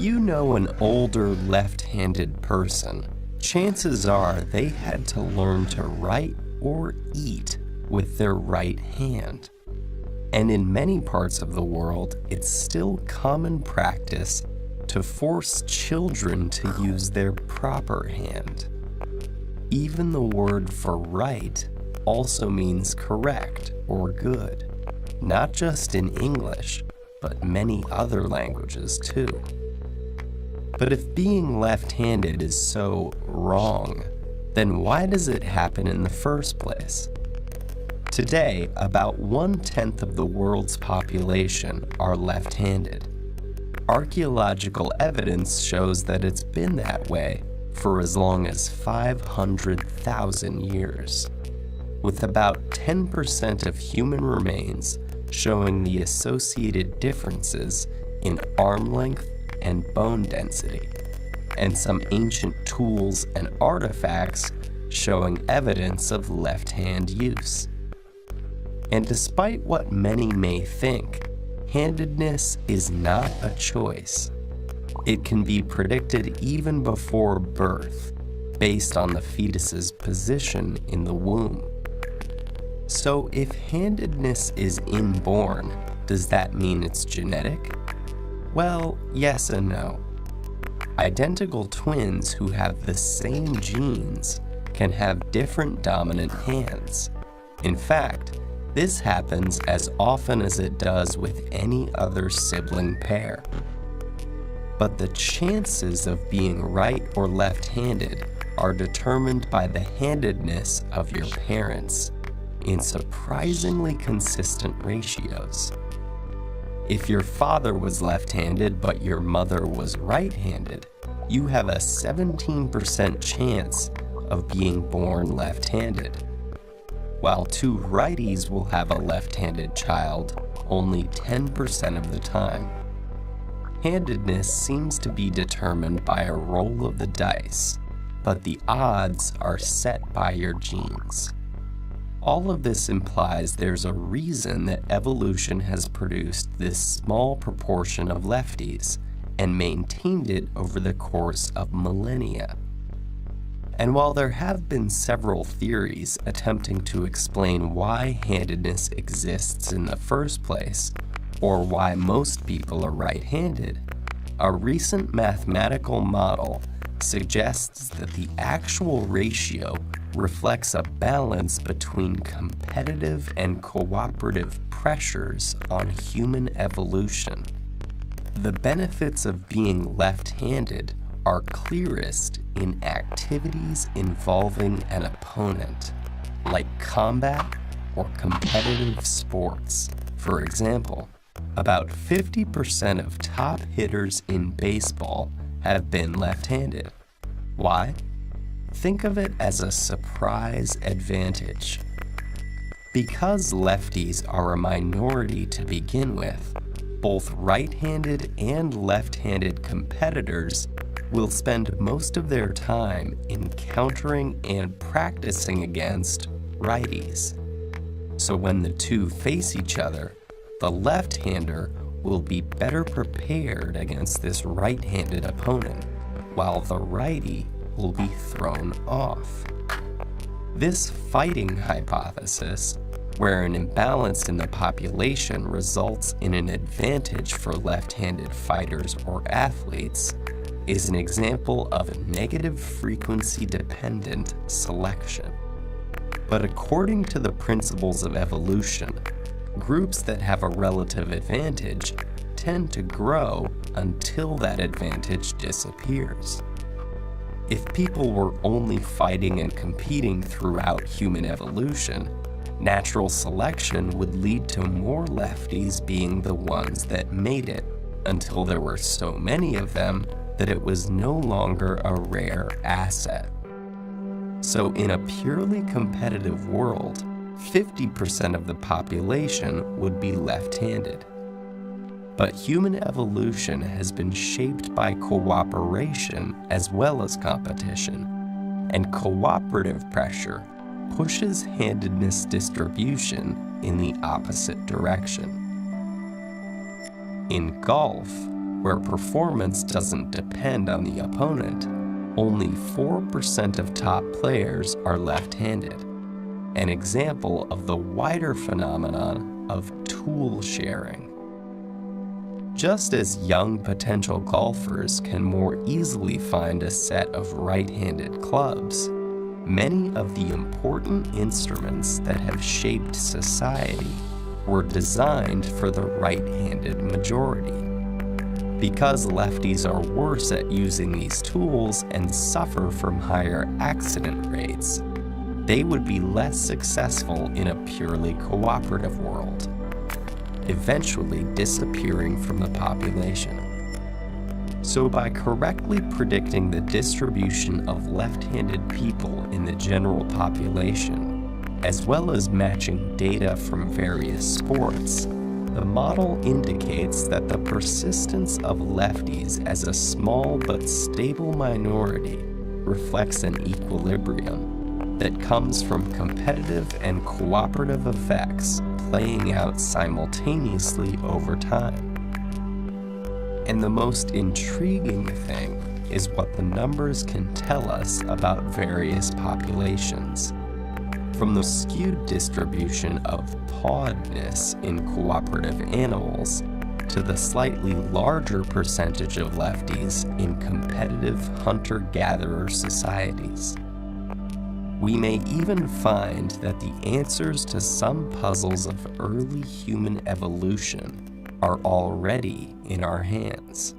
you know an older left-handed person, chances are they had to learn to write or eat with their right hand. And in many parts of the world, it's still common practice to force children to use their proper hand. Even the word for right also means correct or good, not just in English, but many other languages too. But if being left-handed is so wrong, then why does it happen in the first place? Today, about 1/10 of the world's population are left-handed. Archaeological evidence shows that it's been that way for as long as 500,000 years, with about 10% of human remains showing the associated differences in arm length and bone density, and some ancient tools and artifacts showing evidence of left-hand use. And despite what many may think, handedness is not a choice. It can be predicted even before birth, based on the fetus's position in the womb. So if handedness is inborn, does that mean it's genetic? Well, yes and no. Identical twins who have the same genes can have different dominant hands. In fact, this happens as often as it does with any other sibling pair. But the chances of being right or left-handed are determined by the handedness of your parents in surprisingly consistent ratios. If your father was left-handed but your mother was right-handed, you have a 17% chance of being born left-handed. While two righties will have a left-handed child only 10% of the time. Handedness seems to be determined by a roll of the dice, but the odds are set by your genes. All of this implies there's a reason that evolution has produced this small proportion of lefties and maintained it over the course of millennia. And while there have been several theories attempting to explain why handedness exists in the first place, or why most people are right-handed, a recent mathematical model suggests that the actual ratio reflects a balance between competitive and cooperative pressures on human evolution. The benefits of being left-handed are clearest in activities involving an opponent, like combat or competitive sports. For example, about 50% of top hitters in baseball have been left-handed. Why? Think of it as a surprise advantage. Because lefties are a minority to begin with, both right-handed and left-handed competitors will spend most of their time encountering and practicing against righties. So when the two face each other, the left-hander will be better prepared against this right-handed opponent, while the righty will be thrown off. This fighting hypothesis, where an imbalance in the population results in an advantage for left-handed fighters or athletes, is an example of negative frequency-dependent selection. But according to the principles of evolution, groups that have a relative advantage tend to grow until that advantage disappears. If people were only fighting and competing throughout human evolution, natural selection would lead to more lefties being the ones that made it, until there were so many of them that it was no longer a rare asset. So in a purely competitive world, 50% of the population would be left-handed. But human evolution has been shaped by cooperation as well as competition, and cooperative pressure pushes handedness distribution in the opposite direction. In golf, where performance doesn't depend on the opponent, only 4% of top players are left-handed, an example of the wider phenomenon of tool sharing. Just as young potential golfers can more easily find a set of right-handed clubs, many of the important instruments that have shaped society were designed for the right-handed majority. Because lefties are worse at using these tools and suffer from higher accident rates, they would be less successful in a purely cooperative world, eventually disappearing from the population. So by correctly predicting the distribution of left-handed people in the general population, as well as matching data from various sports, the model indicates that the persistence of lefties as a small but stable minority reflects an equilibrium that comes from competitive and cooperative effects playing out simultaneously over time. And the most intriguing thing is what the numbers can tell us about various populations. From the skewed distribution of pawedness in cooperative animals to the slightly larger percentage of lefties in competitive hunter-gatherer societies. We may even find that the answers to some puzzles of early human evolution are already in our hands.